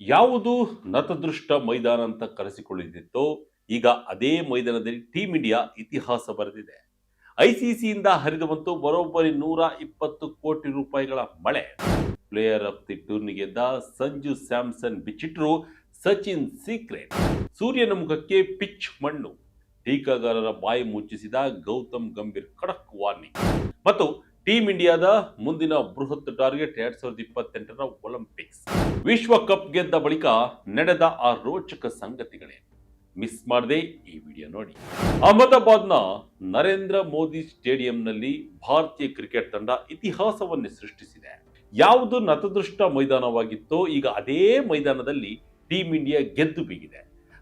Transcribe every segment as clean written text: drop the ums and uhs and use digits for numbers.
ಯಾವುದು ನತದೃಷ್ಟ ಮೈದಾನ ಅಂತ ಕರೆಸಿಕೊಳ್ಳುತ್ತಿತ್ತೋ ಈಗ ಅದೇ ಮೈದಾನದಲ್ಲಿ ಟೀಂ ಇಂಡಿಯಾ ಇತಿಹಾಸ ಬರೆದಿದೆ. ಐಸಿಸಿಯಿಂದ ಹರಿದು ಬಂತು ಬರೋಬ್ಬರಿ 120 ಕೋಟಿ ರೂಪಾಯಿಗಳ ಮಳೆ. ಪ್ಲೇಯರ್ ಆಫ್ ದಿ ಟೂರ್ನಿ ಗೆದ್ದ ಸಂಜು ಸ್ಯಾಮ್ಸನ್ ಬಿಚ್ಚಿಟ್ರು ಸಚಿನ್ ಸೀಕ್ರೆಟ್. ಸೂರ್ಯನ ಮುಖಕ್ಕೆ ಪಿಚ್ ಮಣ್ಣು. ಟೀಕಾಗಾರರ ಬಾಯಿ ಮುಚ್ಚಿಸಿದ ಗೌತಮ್ ಗಂಭೀರ್ ಖಡಕ್ ವಾರ್ನಿಂಗ್. ಮತ್ತು ಟೀಂ ಇಂಡಿಯಾದ ಮುಂದಿನ ಬೃಹತ್ ಟಾರ್ಗೆಟ್ 2028ರ ಒಲಿಂಪಿಕ್ಸ್. ವಿಶ್ವಕಪ್ ಗೆದ್ದ ಬಳಿಕ ನಡೆದ ಆ ರೋಚಕ ಸಂಗತಿಗಳೇ. ಮಿಸ್ ಮಾಡದೆ ಈ ವಿಡಿಯೋ ನೋಡಿ. ಅಹಮದಾಬಾದ್ನ ನರೇಂದ್ರ ಮೋದಿ ಸ್ಟೇಡಿಯಂನಲ್ಲಿ ಭಾರತೀಯ ಕ್ರಿಕೆಟ್ ತಂಡ ಇತಿಹಾಸವನ್ನೇ ಸೃಷ್ಟಿಸಿದೆ. ಯಾವುದು ನತದೃಷ್ಟ ಮೈದಾನವಾಗಿತ್ತೋ ಈಗ ಅದೇ ಮೈದಾನದಲ್ಲಿ ಟೀಂ ಇಂಡಿಯಾ ಗೆದ್ದು ಬೀಗಿದೆ.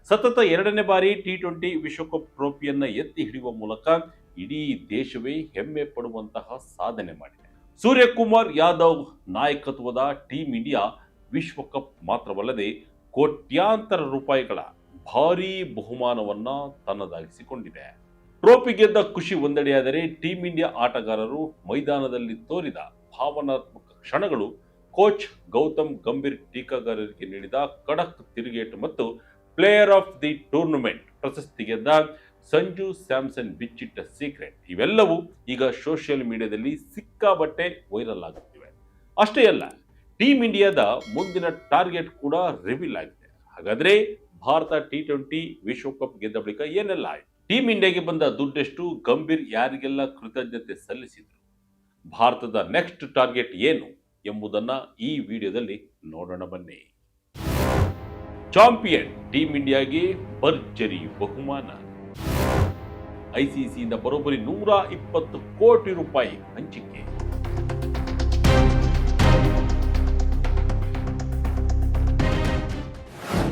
ಸತತ 2ನೇ ಬಾರಿ ಟಿ20 ವಿಶ್ವಕಪ್ ಟ್ರೋಫಿಯನ್ನ ಎತ್ತಿ ಹಿಡಿಯುವ ಮೂಲಕ ಇಡೀ ದೇಶವೇ ಹೆಮ್ಮೆ ಪಡುವಂತಹ ಸಾಧನೆ ಮಾಡಿದೆ. ಸೂರ್ಯಕುಮಾರ್ ಯಾದವ್ ನಾಯಕತ್ವದ ಟೀಂ ಇಂಡಿಯಾ ವಿಶ್ವಕಪ್ ಮಾತ್ರವಲ್ಲದೆ ಕೋಟ್ಯಾಂತರ ರೂಪಾಯಿಗಳ ಭಾರೀ ಬಹುಮಾನವನ್ನ ತನ್ನದಾಗಿಸಿಕೊಂಡಿದೆ. ಟ್ರೋಫಿ ಗೆದ್ದ ಖುಷಿ ಒಂದೆಡೆಯಾದರೆ ಟೀಂ ಇಂಡಿಯಾ ಆಟಗಾರರು ಮೈದಾನದಲ್ಲಿ ತೋರಿದ ಭಾವನಾತ್ಮಕ ಕ್ಷಣಗಳು, ಕೋಚ್ ಗೌತಮ್ ಗಂಭೀರ್ ಟೀಕಾಗಾರರಿಗೆ ನೀಡಿದ ಖಡಕ್ ತಿರುಗೇಟು ಮತ್ತು ಪ್ಲೇಯರ್ ಆಫ್ ದಿ ಟೂರ್ನಮೆಂಟ್ ಪ್ರಶಸ್ತಿ ಗೆದ್ದ ಸಂಜು ಸ್ಯಾಮ್ಸನ್ ಬಿಚ್ಚಿಟ್ಟ ಸೀಕ್ರೆಟ್, ಇವೆಲ್ಲವೂ ಈಗ ಸೋಷಿಯಲ್ ಮೀಡಿಯಾದಲ್ಲಿ ಸಿಕ್ಕಾಬಟ್ಟೆ ವೈರಲ್ ಆಗುತ್ತಿವೆ. ಅಷ್ಟೇ ಅಲ್ಲ, ಟೀಂ ಇಂಡಿಯಾದ ಮುಂದಿನ ಟಾರ್ಗೆಟ್ ಕೂಡ ರಿವೀಲ್ ಆಗಿದೆ. ಹಾಗಾದ್ರೆ ಭಾರತ ಟಿ20 ವಿಶ್ವಕಪ್ ಗೆದ್ದ ಬಳಿಕ ಏನೆಲ್ಲ ಆಯಿತು? ಟೀಂ ಇಂಡಿಯಾಗೆ ಬಂದ ದುಡ್ಡೆಷ್ಟು? ಗಂಭೀರ್ ಯಾರಿಗೆಲ್ಲ ಕೃತಜ್ಞತೆ ಸಲ್ಲಿಸಿದ್ರು? ಭಾರತದ ನೆಕ್ಸ್ಟ್ ಟಾರ್ಗೆಟ್ ಏನು ಎಂಬುದನ್ನ ಈ ವಿಡಿಯೋದಲ್ಲಿ ನೋಡೋಣ ಬನ್ನಿ. ಚಾಂಪಿಯನ್ ಟೀಂ ಇಂಡಿಯಾಗೆ ಭರ್ಜರಿ ಬಹುಮಾನ. ಐಸಿಸಿಯಿಂದ ಬರೋಬ್ಬರಿ 120 ಕೋಟಿ ರೂಪಾಯಿ ಹಂಚಿಕೆ.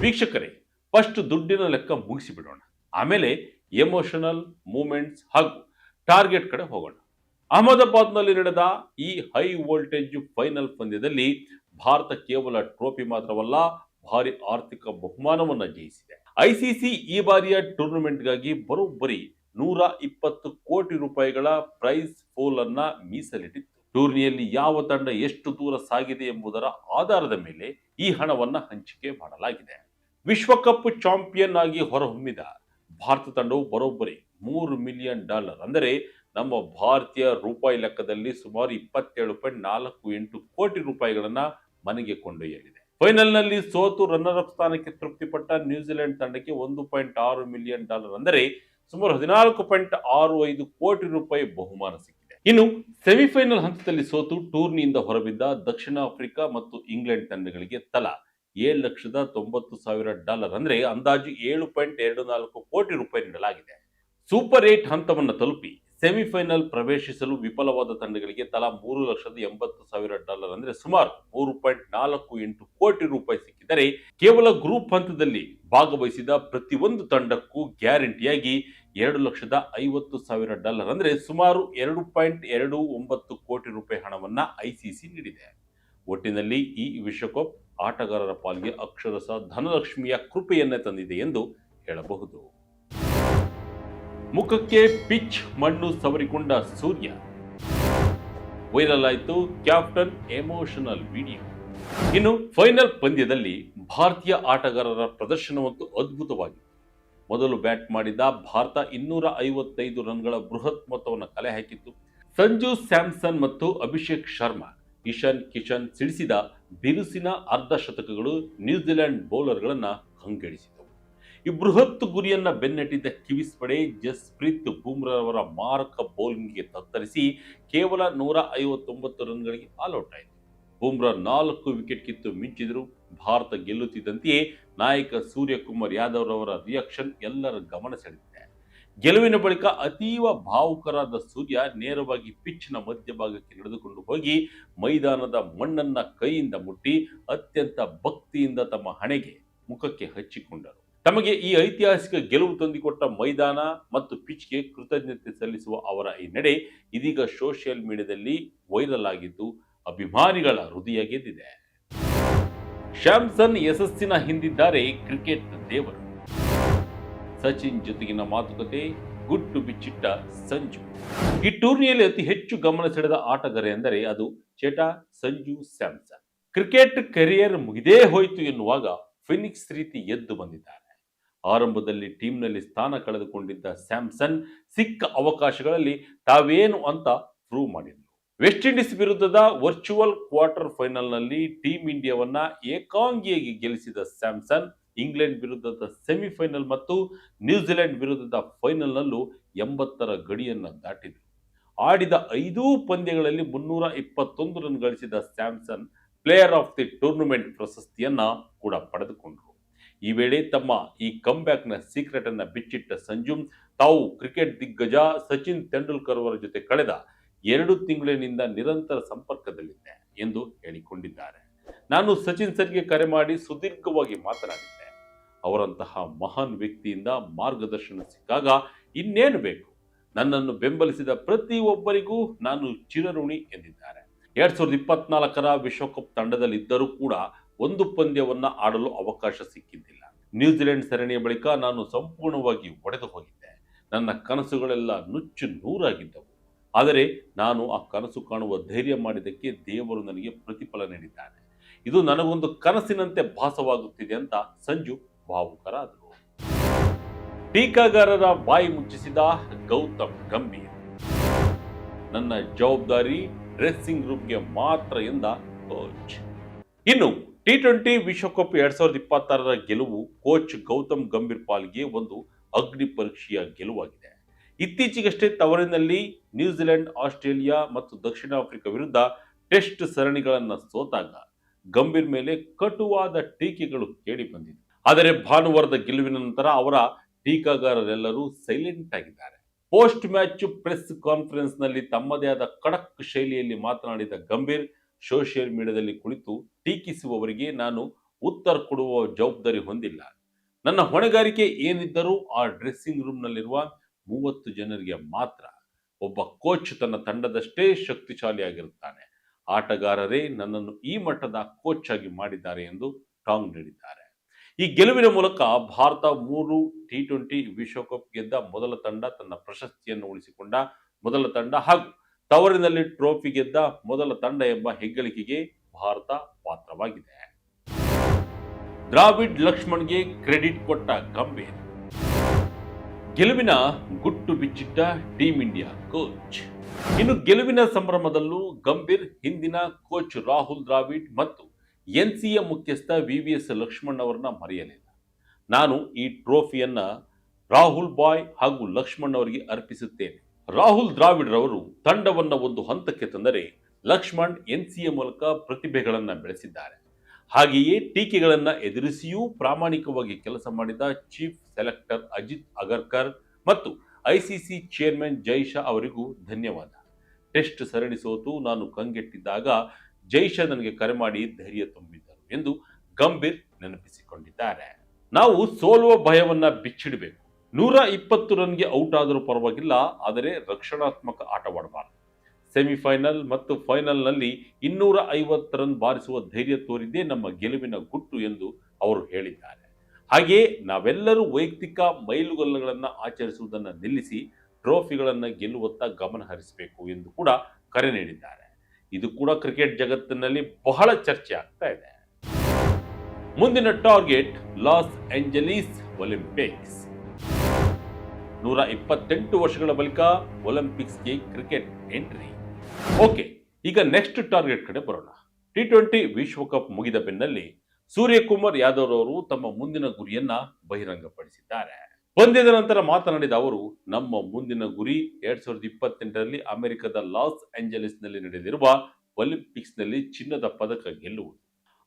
ವೀಕ್ಷಕರೇ, ಫಸ್ಟ್ ದುಡ್ಡಿನ ಲೆಕ್ಕ ಮುಗಿಸಿಬಿಡೋಣ, ಆಮೇಲೆ ಎಮೋಷನಲ್ ಮೂಮೆಂಟ್ಸ್ ಹಾಗೂ ಟಾರ್ಗೆಟ್ ಕಡೆ ಹೋಗೋಣ. ಅಹಮದಾಬಾದ್ನಲ್ಲಿ ನಡೆದ ಈ ಹೈ ವೋಲ್ಟೇಜ್ ಫೈನಲ್ ಪಂದ್ಯದಲ್ಲಿ ಭಾರತ ಕೇವಲ ಟ್ರೋಫಿ ಮಾತ್ರವಲ್ಲ, ಭಾರಿ ಆರ್ಥಿಕ ಬಹುಮಾನವನ್ನ ಜಯಿಸಿದೆ. ಐಸಿಸಿ ಈ ಬಾರಿಯ ಟೂರ್ನಮೆಂಟ್ಗಾಗಿ ಬರೋಬ್ಬರಿ 120 ಕೋಟಿ ರೂಪಾಯಿಗಳ ಪ್ರೈಸ್ ಪೂಲ್ ಅನ್ನ ಮೀಸಲಿಟ್ಟಿತ್ತು. ಟೂರ್ನಿಯಲ್ಲಿ ಯಾವ ತಂಡ ಎಷ್ಟು ದೂರ ಸಾಗಿದೆ ಎಂಬುದರ ಆಧಾರದ ಮೇಲೆ ಈ ಹಣವನ್ನ ಹಂಚಿಕೆ ಮಾಡಲಾಗಿದೆ. ವಿಶ್ವಕಪ್ ಚಾಂಪಿಯನ್ ಆಗಿ ಹೊರಹೊಮ್ಮಿದ ಭಾರತ ತಂಡವು ಬರೋಬ್ಬರಿ $3 ಮಿಲಿಯನ್, ಅಂದರೆ ನಮ್ಮ ಭಾರತೀಯ ರೂಪಾಯಿ ಲೆಕ್ಕದಲ್ಲಿ ಸುಮಾರು 27.48 ಕೋಟಿ ರೂಪಾಯಿಗಳನ್ನ ಮನೆಗೆ ಕೊಂಡೊಯ್ಯಲಿದೆ. ಫೈನಲ್ನಲ್ಲಿ ಸೋತು ರನ್ನರ್ ಅಪ್ ಸ್ಥಾನಕ್ಕೆ ತೃಪ್ತಿಪಟ್ಟ ನ್ಯೂಜಿಲೆಂಡ್ ತಂಡಕ್ಕೆ $1.6 ಮಿಲಿಯನ್, ಅಂದರೆ ಸುಮಾರು 14.65 ಕೋಟಿ ರೂಪಾಯಿ ಬಹುಮಾನ ಸಿಕ್ಕಿದೆ. ಇನ್ನು ಸೆಮಿಫೈನಲ್ ಹಂತದಲ್ಲಿ ಸೋತು ಟೂರ್ನಿಯಿಂದ ಹೊರಬಿದ್ದ ದಕ್ಷಿಣ ಆಫ್ರಿಕಾ ಮತ್ತು ಇಂಗ್ಲೆಂಡ್ ತಂಡಗಳಿಗೆ ತಲಾ $7,90,000, ಅಂದರೆ ಅಂದಾಜು 7.24 ಕೋಟಿ ರೂಪಾಯಿ ನೀಡಲಾಗಿದೆ. ಸೂಪರ್ 8 ಹಂತವನ್ನು ತಲುಪಿ ಸೆಮಿಫೈನಲ್ ಪ್ರವೇಶಿಸಲು ವಿಫಲವಾದ ತಂಡಗಳಿಗೆ ತಲಾ $3,80,000, ಅಂದರೆ ಸುಮಾರು 3.48 ಕೋಟಿ ರೂಪಾಯಿ ಸಿಕ್ಕಿದರೆ, ಕೇವಲ ಗ್ರೂಪ್ ಹಂತದಲ್ಲಿ ಭಾಗವಹಿಸಿದ ಪ್ರತಿಯೊಂದು ತಂಡಕ್ಕೂ ಗ್ಯಾರಂಟಿಯಾಗಿ $2,50,000, ಅಂದರೆ ಸುಮಾರು 2.29 ಕೋಟಿ ರೂಪಾಯಿ ಹಣವನ್ನ ಐಸಿಸಿ ನೀಡಿದೆ. ಒಟ್ಟಿನಲ್ಲಿ ಈ ವಿಶ್ವಕಪ್ ಆಟಗಾರರ ಪಾಲಿಗೆ ಅಕ್ಷರಶಃ ಧನಲಕ್ಷ್ಮಿಯ ಕೃಪೆಯನ್ನೇ ತಂದಿದೆ ಎಂದು ಹೇಳಬಹುದು. ಮುಖಕ್ಕೆ ಪಿಚ್ ಮಣ್ಣು ಸವರಿಕೊಂಡ ಸೂರ್ಯ. ವೈರಲ್ ಆಯಿತು ಕ್ಯಾಪ್ಟನ್ ಎಮೋಷನಲ್ ವಿಡಿಯೋ. ಇನ್ನು ಫೈನಲ್ ಪಂದ್ಯದಲ್ಲಿ ಭಾರತೀಯ ಆಟಗಾರರ ಪ್ರದರ್ಶನವಂತೂ ಅದ್ಭುತವಾಗಿತ್ತು. ಮೊದಲು ಬ್ಯಾಟ್ ಮಾಡಿದ ಭಾರತ 255 ರನ್ಗಳ ಬೃಹತ್ ಮೊತ್ತವನ್ನು ಕಲೆ ಹಾಕಿತ್ತು. ಸಂಜು ಸ್ಯಾಮ್ಸನ್ ಮತ್ತು ಅಭಿಷೇಕ್ ಶರ್ಮಾ, ಇಶಾನ್ ಕಿಶನ್ ಸಿಡಿಸಿದ ಬಿರುಸಿನ ಅರ್ಧ ಶತಕಗಳು ನ್ಯೂಜಿಲೆಂಡ್ ಬೌಲರ್ಗಳನ್ನ ಕಂಗೆಡಿಸಿದವು. ಈ ಬೃಹತ್ ಗುರಿಯನ್ನ ಬೆನ್ನಟ್ಟಿದ್ದ ಕಿವೀಸ್ ಪಡೆ ಜಸ್ಪ್ರೀತ್ ಬುಮ್ರಾ ಅವರ ಮಾರಕ ಬೌಲಿಂಗ್ಗೆ ತತ್ತರಿಸಿ ಕೇವಲ 159 ರನ್ಗಳಿಗೆ ಆಲ್ಔಟ್ ಆಯಿತು. ಬುಮ್ರಾ 4 ವಿಕೆಟ್ ಕಿತ್ತು ಮಿಂಚಿದ್ರು. ಭಾರತ ಗೆಲ್ಲುತ್ತಿದ್ದಂತೆಯೇ ನಾಯಕ ಸೂರ್ಯಕುಮಾರ್ ಯಾದವ್ ರವರ ರಿಯಾಕ್ಷನ್ ಎಲ್ಲರ ಗಮನ ಸೆಳೆದಿದೆ. ಗೆಲುವಿನ ಬಳಿಕ ಅತೀವ ಭಾವುಕರಾದ ಸೂರ್ಯ ನೇರವಾಗಿ ಪಿಚ್ನ ಮಧ್ಯಭಾಗಕ್ಕೆ ನಡೆದುಕೊಂಡು ಹೋಗಿ ಮೈದಾನದ ಮಣ್ಣನ್ನ ಕೈಯಿಂದ ಮುಟ್ಟಿ ಅತ್ಯಂತ ಭಕ್ತಿಯಿಂದ ತಮ್ಮ ಹಣೆಗೆ ಮುಖಕ್ಕೆ ಹಚ್ಚಿಕೊಂಡರು. ತಮಗೆ ಈ ಐತಿಹಾಸಿಕ ಗೆಲುವು ತಂದುಕೊಟ್ಟ ಮೈದಾನ ಮತ್ತು ಪಿಚ್ಗೆ ಕೃತಜ್ಞತೆ ಸಲ್ಲಿಸುವ ಅವರ ಈ ನಡೆ ಇದೀಗ ಸೋಷಿಯಲ್ ಮೀಡಿಯಾದಲ್ಲಿ ವೈರಲ್ ಆಗಿದ್ದು ಅಭಿಮಾನಿಗಳ ಹೃದಯ ಗೆದ್ದಿದೆ. ಸ್ಯಾಮ್ಸನ್ ಯಶಸ್ಸಿನ ಹಿಂದಿದ್ದಾರೆ ಕ್ರಿಕೆಟ್ ದೇವರು. ಸಚಿನ್ ಜೊತೆಗಿನ ಮಾತುಕತೆ, ಗುಟ್ಟು ಬಿಚ್ಚಿಟ್ಟ ಸಂಜು. ಈ ಟೂರ್ನಿಯಲ್ಲಿ ಅತಿ ಹೆಚ್ಚು ಗಮನ ಸೆಳೆದ ಆಟಗಾರ ಎಂದರೆ ಅದು ಚೇಟಾ ಸಂಜು ಸ್ಯಾಮ್ಸನ್. ಕ್ರಿಕೆಟ್ ಕೆರಿಯರ್ ಮುಗಿದೇ ಹೋಯಿತು ಎನ್ನುವಾಗ ಫಿನಿಕ್ಸ್ ರೀತಿ ಎದ್ದು ಬಂದಿದ್ದಾರೆ. ಆರಂಭದಲ್ಲಿ ಟೀಮ್ನಲ್ಲಿ ಸ್ಥಾನ ಕಳೆದುಕೊಂಡಿದ್ದ ಸ್ಯಾಮ್ಸನ್ ಸಿಕ್ಕ ಅವಕಾಶಗಳಲ್ಲಿ ತಾವೇನು ಅಂತ ಪ್ರೂವ್ ಮಾಡಿದರು. ವೆಸ್ಟ್ ಇಂಡೀಸ್ ವಿರುದ್ಧದ ವರ್ಚುವಲ್ ಕ್ವಾರ್ಟರ್ ಫೈನಲ್ನಲ್ಲಿ ಟೀಂ ಇಂಡಿಯಾವನ್ನ ಏಕಾಂಗಿಯಾಗಿ ಗೆಲ್ಲಿಸಿದ ಸ್ಯಾಮ್ಸನ್ ಇಂಗ್ಲೆಂಡ್ ವಿರುದ್ಧದ ಸೆಮಿಫೈನಲ್ ಮತ್ತು ನ್ಯೂಜಿಲೆಂಡ್ ವಿರುದ್ಧದ ಫೈನಲ್ನಲ್ಲೂ 80ರ ಗಡಿಯನ್ನು ದಾಟಿದರು. ಆಡಿದ 5 ಪಂದ್ಯಗಳಲ್ಲಿ 321 ರನ್ ಗಳಿಸಿದ Samson player of the tournament ಪ್ರಶಸ್ತಿಯನ್ನ ಕೂಡ ಪಡೆದುಕೊಂಡರು. ಈ ವೇಳೆ ತಮ್ಮ ಈ ಕಂಬ್ಯಾಕ್ನ ಸೀಕ್ರೆಟ್ ಅನ್ನ ಬಿಚ್ಚಿಟ್ಟ ಸಂಜು ತಾವು ಕ್ರಿಕೆಟ್ ದಿಗ್ಗಜ ಸಚಿನ್ ತೆಂಡೂಲ್ಕರ್ ಅವರ ಜೊತೆ ಕಳೆದ 2 ತಿಂಗಳಿನಿಂದ ನಿರಂತರ ಸಂಪರ್ಕದಲ್ಲಿದ್ದೆ ಎಂದು ಹೇಳಿಕೊಂಡಿದ್ದಾರೆ. ನಾನು ಸಚಿನ್ ಸರ್ಗೆ ಕರೆ ಮಾಡಿ ಸುದೀರ್ಘವಾಗಿ ಮಾತನಾಡಿದ್ದೆ. ಅವರಂತಹ ಮಹಾನ್ ವ್ಯಕ್ತಿಯಿಂದ ಮಾರ್ಗದರ್ಶನ ಸಿಕ್ಕಾಗ ಇನ್ನೇನು ಬೇಕು. ನನ್ನನ್ನು ಬೆಂಬಲಿಸಿದ ಪ್ರತಿಯೊಬ್ಬರಿಗೂ ನಾನು ಚಿರಋಣಿ ಎಂದಿದ್ದಾರೆ. 2024ರ ವಿಶ್ವಕಪ್ ತಂಡದಲ್ಲಿದ್ದರೂ ಕೂಡ ಒಂದು ಪಂದ್ಯವನ್ನ ಆಡಲು ಅವಕಾಶ ಸಿಕ್ಕಿದ್ದಿಲ್ಲ. ನ್ಯೂಜಿಲೆಂಡ್ ಸರಣಿಯ ಬಳಿಕ ನಾನು ಸಂಪೂರ್ಣವಾಗಿ ಒಡೆದು ಹೋಗಿದ್ದೆ. ನನ್ನ ಕನಸುಗಳೆಲ್ಲ ನುಚ್ಚು ನೂರಾಗಿದ್ದವು. ಆದರೆ ನಾನು ಆ ಕನಸು ಕಾಣುವ ಧೈರ್ಯ ಮಾಡಿದ್ದಕ್ಕೆ ದೇವರು ನನಗೆ ಪ್ರತಿಫಲ ನೀಡಿದ್ದಾನೆ. ಇದು ನನಗೊಂದು ಕನಸಿನಂತೆ ಭಾಸವಾಗುತ್ತಿದೆ ಅಂತ ಸಂಜು ಭಾವುಕರಾದರು. ಟೀಕಾಗಾರರ ಬಾಯಿ ಮುಚ್ಚಿಸಿದ ಗೌತಮ್ ಗಂಭೀರ್. ನನ್ನ ಜವಾಬ್ದಾರಿ ಡ್ರೆಸ್ಸಿಂಗ್ ರೂಮ್ಗೆ ಮಾತ್ರ ಎಂದ ಕೋಚ್. ಇನ್ನು T20 ವಿಶ್ವಕಪ್ 2026ರ ಗೆಲುವು ಕೋಚ್ ಗೌತಮ್ ಗಂಭೀರ್ ಪಾಲ್ಗೆ ಒಂದು ಅಗ್ನಿ ಪರೀಕ್ಷೆಯ ಗೆಲುವಾಗಿದೆ. ಇತ್ತೀಚೆಗಷ್ಟೇ ತವರಿನಲ್ಲಿ ನ್ಯೂಜಿಲೆಂಡ್, ಆಸ್ಟ್ರೇಲಿಯಾ ಮತ್ತು ದಕ್ಷಿಣ ಆಫ್ರಿಕಾ ವಿರುದ್ಧ ಟೆಸ್ಟ್ ಸರಣಿಗಳನ್ನು ಸೋತಾಗ ಗಂಭೀರ್ ಮೇಲೆ ಕಟುವಾದ ಟೀಕೆಗಳು ಕೇಳಿ ಬಂದಿದೆ. ಆದರೆ ಭಾನುವಾರದ ಗೆಲುವಿನ ನಂತರ ಅವರ ಟೀಕಾಗಾರರೆಲ್ಲರೂ ಸೈಲೆಂಟ್ ಆಗಿದ್ದಾರೆ. ಪೋಸ್ಟ್ ಮ್ಯಾಚ್ ಪ್ರೆಸ್ ಕಾನ್ಫರೆನ್ಸ್ ನಲ್ಲಿ ತಮ್ಮದೇ ಆದ ಖಡಕ್ ಶೈಲಿಯಲ್ಲಿ ಮಾತನಾಡಿದ ಗಂಭೀರ್, ಸೋಷಿಯಲ್ ಮೀಡಿಯಾದಲ್ಲಿ ಕುಳಿತು ಟೀಕಿಸುವವರಿಗೆ ನಾನು ಉತ್ತರ ಕೊಡುವ ಜವಾಬ್ದಾರಿ ಹೊಂದಿಲ್ಲ. ನನ್ನ ಹೊಣೆಗಾರಿಕೆ ಏನಿದ್ದರೂ ಆ ಡ್ರೆಸ್ಸಿಂಗ್ ರೂಮ್ ನಲ್ಲಿರುವ 30 ಜನರಿಗೆ ಮಾತ್ರ. ಒಬ್ಬ ಕೋಚ್ ತನ್ನ ತಂಡದಷ್ಟೇ ಶಕ್ತಿಶಾಲಿಯಾಗಿರುತ್ತಾನೆ. ಆಟಗಾರರೇ ನನ್ನನ್ನು ಈ ಮಟ್ಟದ ಕೋಚ್ ಆಗಿ ಮಾಡಿದ್ದಾರೆ ಎಂದು ಟಾಂಗ್ ನೀಡಿದ್ದಾರೆ. ಈ ಗೆಲುವಿನ ಮೂಲಕ ಭಾರತ 3 T20 ವಿಶ್ವಕಪ್ ಗೆದ್ದ ಮೊದಲ ತಂಡ, ತನ್ನ ಪ್ರಶಸ್ತಿಯನ್ನು ಉಳಿಸಿಕೊಂಡ ಮೊದಲ ತಂಡ ಹಾಗೂ ತವರಿನಲ್ಲಿ ಟ್ರೋಫಿ ಗೆದ್ದ ಮೊದಲ ತಂಡ ಎಂಬ ಹೆಗ್ಗಳಿಕೆಗೆ ಭಾರತ ಪಾತ್ರವಾಗಿದೆ. ದ್ರಾವಿಡ್ ಲಕ್ಷ್ಮಣ್ಗೆ ಕ್ರೆಡಿಟ್ ಕೊಟ್ಟ ಗಂಭೀರ್. ಗೆಲುವಿನ ಗುಟ್ಟು ಬಿಚ್ಚಿಟ್ಟ ಟೀಂ ಇಂಡಿಯಾ ಕೋಚ್. ಇನ್ನು ಗೆಲುವಿನ ಸಂಭ್ರಮದಲ್ಲೂ ಗಂಭೀರ್ ಹಿಂದಿನ ಕೋಚ್ ರಾಹುಲ್ ದ್ರಾವಿಡ್ ಮತ್ತು NCA ಮುಖ್ಯಸ್ಥ VVS ಲಕ್ಷ್ಮಣ್ ಅವರನ್ನ ಮರೆಯಲಿಲ್ಲ. ನಾನು ಈ ಟ್ರೋಫಿಯನ್ನ ರಾಹುಲ್ ಬಾಯ್ ಹಾಗೂ ಲಕ್ಷ್ಮಣ್ ಅವರಿಗೆ ಅರ್ಪಿಸುತ್ತೇನೆ. ರಾಹುಲ್ ದ್ರಾವಿಡ್ ರವರು ತಂಡವನ್ನ ಒಂದು ಹಂತಕ್ಕೆ ತಂದರೆ ಲಕ್ಷ್ಮಣ್ NCA ಮೂಲಕ ಪ್ರತಿಭೆಗಳನ್ನ ಬೆಳೆಸಿದ್ದಾರೆ. ಹಾಗೆಯೇ ಟೀಕೆಗಳನ್ನ ಎದುರಿಸಿಯೂ ಪ್ರಾಮಾಣಿಕವಾಗಿ ಕೆಲಸ ಮಾಡಿದ ಚೀಫ್ ಸೆಲೆಕ್ಟರ್ ಅಜಿತ್ ಅಗರ್ಕರ್ ಮತ್ತು ICC ಚೇರ್ಮನ್ ಜೈಶಾ ಅವರಿಗೂ ಧನ್ಯವಾದ. ಟೆಸ್ಟ್ ಸರಣಿ ಸೋತು ನಾನು ಕಂಗೆಟ್ಟಿದ್ದಾಗ ಜೈಶಾ ನನಗೆ ಕರೆ ಮಾಡಿ ಧೈರ್ಯ ತುಂಬಿದ್ದರು ಎಂದು ಗಂಭೀರ್ ನೆನಪಿಸಿಕೊಂಡಿದ್ದಾರೆ. ನಾವು ಸೋಲುವ ಭಯವನ್ನ ಬಿಚ್ಚಿಡಬೇಕು. 120 ರನ್ಗೆ ಔಟ್ ಆದರೂ ಪರವಾಗಿಲ್ಲ, ಆದರೆ ರಕ್ಷಣಾತ್ಮಕ ಆಟವಾಡಬಾರದು. ಸೆಮಿಫೈನಲ್ ಮತ್ತು ಫೈನಲ್ನಲ್ಲಿ 250 ರನ್ ಬಾರಿಸುವ ಧೈರ್ಯ ತೋರಿದ್ದೇ ನಮ್ಮ ಗೆಲುವಿನ ಗುಟ್ಟು ಎಂದು ಅವರು ಹೇಳಿದ್ದಾರೆ. ಹಾಗೆಯೇ ನಾವೆಲ್ಲರೂ ವೈಯಕ್ತಿಕ ಮೈಲುಗಲ್ಲುಗಳನ್ನು ಆಚರಿಸುವುದನ್ನು ನಿಲ್ಲಿಸಿ ಟ್ರೋಫಿಗಳನ್ನು ಗೆಲ್ಲುವತ್ತ ಗಮನ ಹರಿಸಬೇಕು ಎಂದು ಕೂಡ ಕರೆ ನೀಡಿದ್ದಾರೆ. ಇದು ಕೂಡ ಕ್ರಿಕೆಟ್ ಜಗತ್ತಿನಲ್ಲಿ ಬಹಳ ಚರ್ಚೆ ಆಗ್ತಾ ಇದೆ. ಮುಂದಿನ ಟಾರ್ಗೆಟ್ ಲಾಸ್ ಏಂಜಲೀಸ್ ಒಲಿಂಪಿಕ್ಸ್. 128 ವರ್ಷಗಳ ಬಳಿಕ ಒಲಿಂಪಿಕ್ಸ್ಗೆ ಕ್ರಿಕೆಟ್ ಎಂಟ್ರಿ. ಓಕೆ, ಈಗ ನೆಕ್ಸ್ಟ್ ಟಾರ್ಗೆಟ್ ಕಡೆ ಬರೋಣ. T20 ವಿಶ್ವಕಪ್ ಮುಗಿದ ಬೆನ್ನಲ್ಲಿ ಸೂರ್ಯಕುಮಾರ್ ಯಾದವ್ ಅವರು ತಮ್ಮ ಮುಂದಿನ ಗುರಿಯನ್ನ ಬಹಿರಂಗಪಡಿಸಿದ್ದಾರೆ. ಪಂದ್ಯದ ನಂತರ ಮಾತನಾಡಿದ ಅವರು, ನಮ್ಮ ಮುಂದಿನ ಗುರಿ 2028ರಲ್ಲಿ ಅಮೆರಿಕದ ಲಾಸ್ ಏಂಜಲೀಸ್ ನಲ್ಲಿ ನಡೆಯಲಿರುವ ಒಲಿಂಪಿಕ್ಸ್ ನಲ್ಲಿ ಚಿನ್ನದ ಪದಕ ಗೆಲ್ಲುವುದು.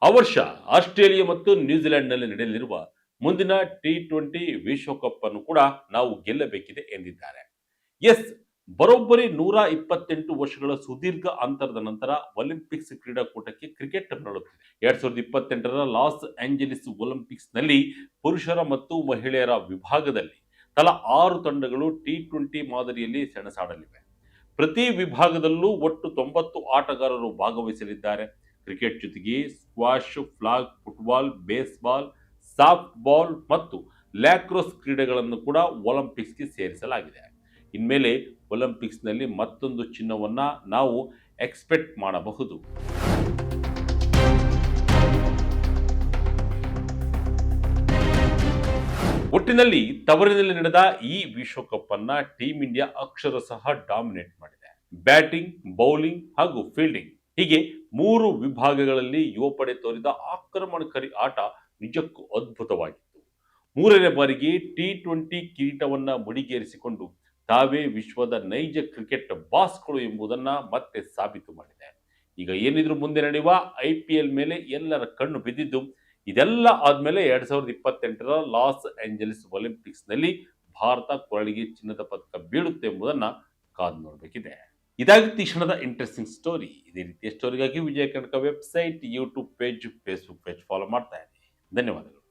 ಆ ವರ್ಷ ಆಸ್ಟ್ರೇಲಿಯಾ ಮತ್ತು ನ್ಯೂಜಿಲೆಂಡ್ ನಲ್ಲಿ ನಡೆಯಲಿರುವ ಮುಂದಿನ T20 ವಿಶ್ವಕಪ್ ಅನ್ನು ಕೂಡ ನಾವು ಗೆಲ್ಲಬೇಕಿದೆ ಎಂದಿದ್ದಾರೆ. ಎಸ್, ಬರೋಬ್ಬರಿ 128 ವರ್ಷಗಳ ಸುದೀರ್ಘ ಅಂತರದ ನಂತರ ಒಲಿಂಪಿಕ್ಸ್ ಕ್ರೀಡಾಕೂಟಕ್ಕೆ ಕ್ರಿಕೆಟ್ ಮರಳುತ್ತಿದೆ. 2028ರ ಲಾಸ್ ಏಂಜಲೀಸ್ ಒಲಿಂಪಿಕ್ಸ್ ನಲ್ಲಿ ಪುರುಷರ ಮತ್ತು ಮಹಿಳೆಯರ ವಿಭಾಗದಲ್ಲಿ ತಲಾ 6 ತಂಡಗಳು T20 ಮಾದರಿಯಲ್ಲಿ ಸೆಣಸಾಡಲಿವೆ. ಪ್ರತಿ ವಿಭಾಗದಲ್ಲೂ ಒಟ್ಟು 90 ಆಟಗಾರರು ಭಾಗವಹಿಸಲಿದ್ದಾರೆ. ಕ್ರಿಕೆಟ್ ಜೊತೆಗೆ squash, flag football, baseball, soft ball ಮತ್ತು ಲ್ಯಾಕ್ರೋಸ್ ಕ್ರೀಡೆಗಳನ್ನು ಕೂಡ ಒಲಿಂಪಿಕ್ಸ್ಗೆ ಸೇರಿಸಲಾಗಿದೆ. ಇನ್ಮೇಲೆ ಒಲಿಂಪಿಕ್ಸ್ನಲ್ಲಿ ಮತ್ತೊಂದು ಚಿನ್ನವನ್ನ ನಾವು ಎಕ್ಸ್ಪೆಕ್ಟ್ ಮಾಡಬಹುದು. ಒಟ್ಟಿನಲ್ಲಿ ತವರಿನಲ್ಲಿ ನಡೆದ ಈ ವಿಶ್ವಕಪ್ ಅನ್ನ ಟೀಂ ಇಂಡಿಯಾ ಅಕ್ಷರಶಃ ಡಾಮಿನೇಟ್ ಮಾಡಿದೆ. ಬ್ಯಾಟಿಂಗ್, ಬೌಲಿಂಗ್ ಹಾಗೂ ಫೀಲ್ಡಿಂಗ್ ಹೀಗೆ 3 ವಿಭಾಗಗಳಲ್ಲಿ ಯುವ ಪಡೆ ತೋರಿದ ಆಕ್ರಮಣಕಾರಿ ಆಟ ನಿಜಕ್ಕೂ ಅದ್ಭುತವಾಗಿತ್ತು. 3ನೇ ಬಾರಿಗೆ T20 ಕಿರೀಟವನ್ನ ಮುಡಿಗೇರಿಸಿಕೊಂಡು ತಾವೇ ವಿಶ್ವದ ನೈಜ ಕ್ರಿಕೆಟ್ ಬಾಸ್ಗಳು ಎಂಬುದನ್ನ ಮತ್ತೆ ಸಾಬೀತು ಮಾಡಿದೆ. ಈಗ ಏನಿದ್ರು ಮುಂದೆ ನಡೆಯುವ IPL ಮೇಲೆ ಎಲ್ಲರ ಕಣ್ಣು ಬಿದ್ದಿದ್ದು. ಇದೆಲ್ಲ ಆದ್ಮೇಲೆ 2028ರ ಲಾಸ್ ಏಂಜಲೀಸ್ ಒಲಿಂಪಿಕ್ಸ್ ನಲ್ಲಿ ಭಾರತ ಕೊರಳಿಗೆ ಚಿನ್ನದ ಪದಕ ಬೀಳುತ್ತೆ ಎಂಬುದನ್ನ ಕಾದು ನೋಡಬೇಕಿದೆ. ಇದಾಗಿತ್ತು ಈ ಕ್ಷಣದ ಇಂಟ್ರೆಸ್ಟಿಂಗ್ ಸ್ಟೋರಿ. ಇದೇ ರೀತಿಯ ಸ್ಟೋರಿಗಾಗಿ Vijaya Karnataka website, YouTube page, Facebook page follow ಮಾಡ್ತಾ ಇರಿ. ಧನ್ಯವಾದಗಳು.